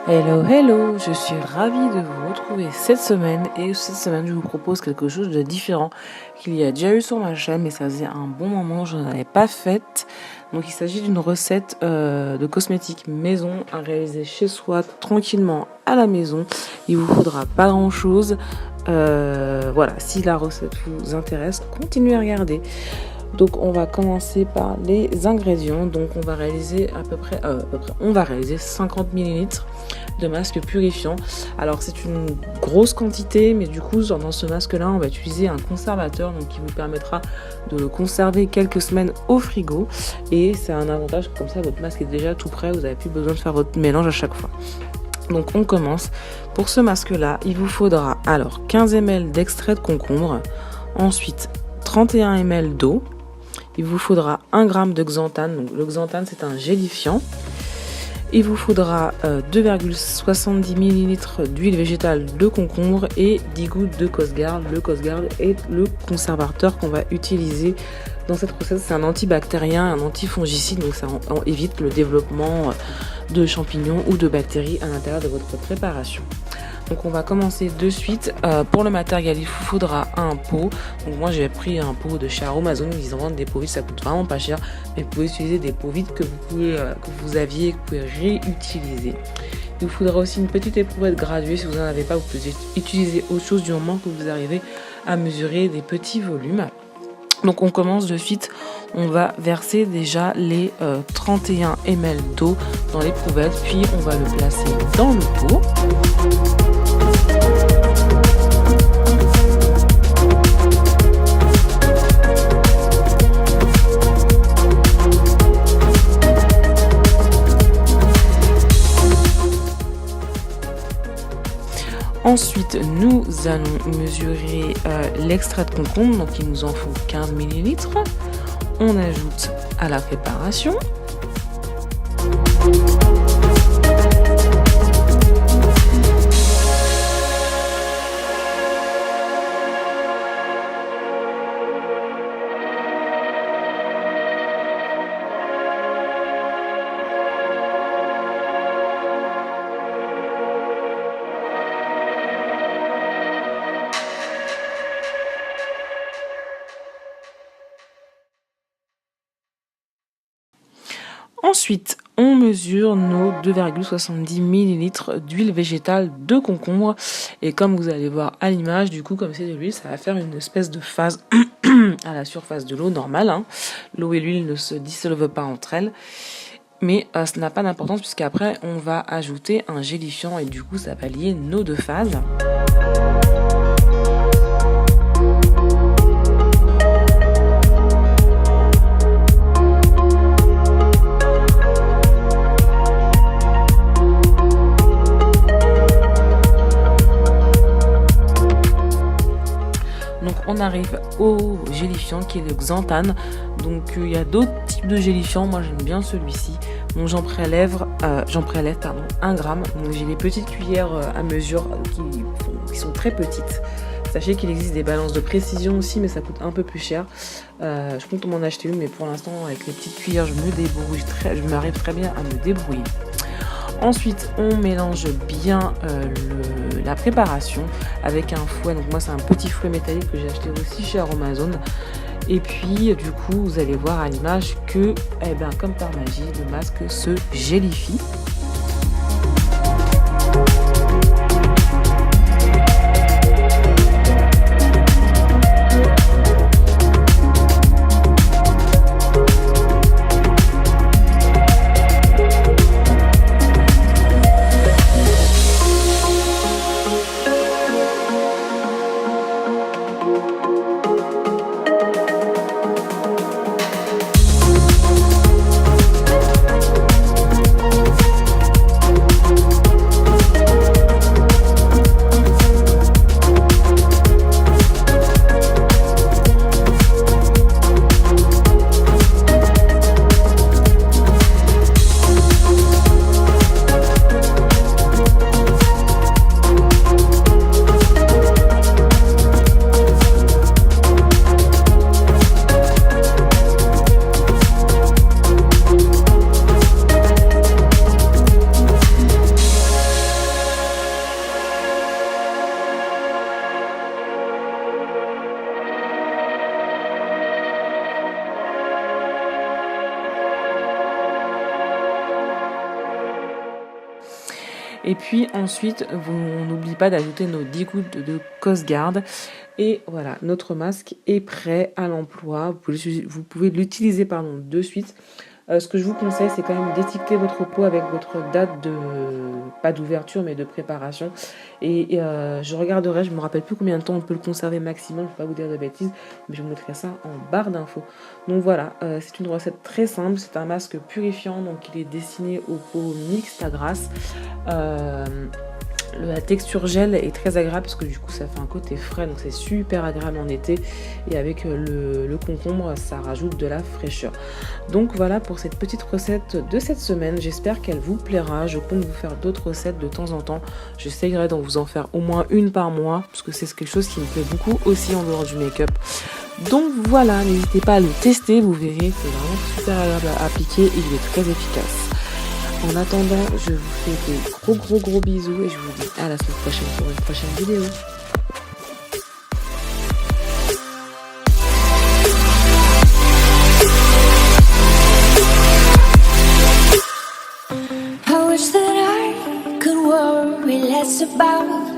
Hello, hello, je suis ravie de vous retrouver cette semaine et cette semaine je vous propose quelque chose de différent qu'il y a déjà eu sur ma chaîne mais ça faisait un bon moment que je n'en avais pas faite. Donc il s'agit d'une recette de cosmétiques maison à réaliser chez soi tranquillement à la maison. Il vous faudra pas grand chose. Voilà, si la recette vous intéresse, continuez à regarder. Donc on va commencer par les ingrédients. Donc on va réaliser on va réaliser 50 ml de masque purifiant. Alors c'est une grosse quantité, mais du coup dans ce masque là on va utiliser un conservateur donc qui vous permettra de le conserver quelques semaines au frigo, et c'est un avantage, comme ça votre masque est déjà tout prêt, vous n'avez plus besoin de faire votre mélange à chaque fois. Donc on commence. Pour ce masque là il vous faudra alors 15 ml d'extrait de concombre, ensuite 31 ml d'eau, il vous faudra 1 g de xanthane. Donc le xanthane c'est un gélifiant. Il vous faudra 2,70 ml d'huile végétale de concombre et 10 gouttes de Cosgarde. Le Cosgarde est le conservateur qu'on va utiliser dans cette recette. C'est un antibactérien, un antifongicide, donc ça évite le développement de champignons ou de bactéries à l'intérieur de votre préparation. Donc on va commencer de suite. Pour le matériel, il vous faudra un pot. Donc moi j'ai pris un pot de chez Aromazone, ils en vendent des pots vides, ça coûte vraiment pas cher. Mais vous pouvez utiliser des pots vides que vous aviez, que vous pouvez réutiliser. Il vous faudra aussi une petite éprouvette graduée. Si vous n'en avez pas, vous pouvez utiliser autre chose du moment que vous arrivez à mesurer des petits volumes. Donc on commence de suite, on va verser déjà les 31 ml d'eau dans l'éprouvette, puis on va le placer dans le pot. Ensuite, nous allons mesurer l'extrait de concombre, donc il nous en faut 15 ml. On ajoute à la préparation. Ensuite, on mesure nos 2,70 ml d'huile végétale de concombre. Et comme vous allez voir à l'image, du coup, comme c'est de l'huile, ça va faire une espèce de phase à la surface de l'eau normale. L'eau et l'huile ne se dissolvent pas entre elles. Mais ça n'a pas d'importance puisqu'après, on va ajouter un gélifiant et du coup, ça va lier nos deux phases. Donc on arrive au gélifiant qui est le xanthane. Donc il y a d'autres types de gélifiants, moi j'aime bien celui-ci. Donc j'en prélève 1 gramme. Donc j'ai les petites cuillères à mesure qui sont très petites. Sachez qu'il existe des balances de précision aussi, mais ça coûte un peu plus cher. Je compte m'en acheter une, mais pour l'instant avec les petites cuillères je me débrouille, je m'arrive très bien à me débrouiller. Ensuite, on mélange bien la préparation avec un fouet. Donc moi, c'est un petit fouet métallique que j'ai acheté aussi chez Aromazone. Et puis, du coup, vous allez voir à l'image que, comme par magie, le masque se gélifie. Et puis ensuite, on n'oublie pas d'ajouter nos 10 gouttes de Coast Guard. Et voilà, notre masque est prêt à l'emploi. Vous pouvez l'utiliser de suite. Ce que je vous conseille, c'est quand même d'étiqueter votre pot avec votre date pas d'ouverture, mais de préparation. Et je regarderai, je me rappelle plus combien de temps on peut le conserver maximum, je ne vais pas vous dire de bêtises, mais je vous mettrai ça en barre d'infos. Donc voilà, c'est une recette très simple, c'est un masque purifiant, donc il est destiné aux peaux mixtes à grasse. La texture gel est très agréable parce que du coup ça fait un côté frais, donc c'est super agréable en été, et avec le concombre ça rajoute de la fraîcheur. Donc voilà pour cette petite recette de cette semaine, j'espère qu'elle vous plaira. Je compte vous faire d'autres recettes de temps en temps, j'essayerai d'en vous en faire au moins une par mois parce que c'est quelque chose qui me plaît beaucoup aussi en dehors du make-up. Donc voilà, n'hésitez pas à le tester, vous verrez, c'est vraiment super agréable à appliquer et il est très efficace. En attendant, je vous fais des gros bisous et je vous dis à la semaine prochaine pour une prochaine vidéo. I wish that I could worry less about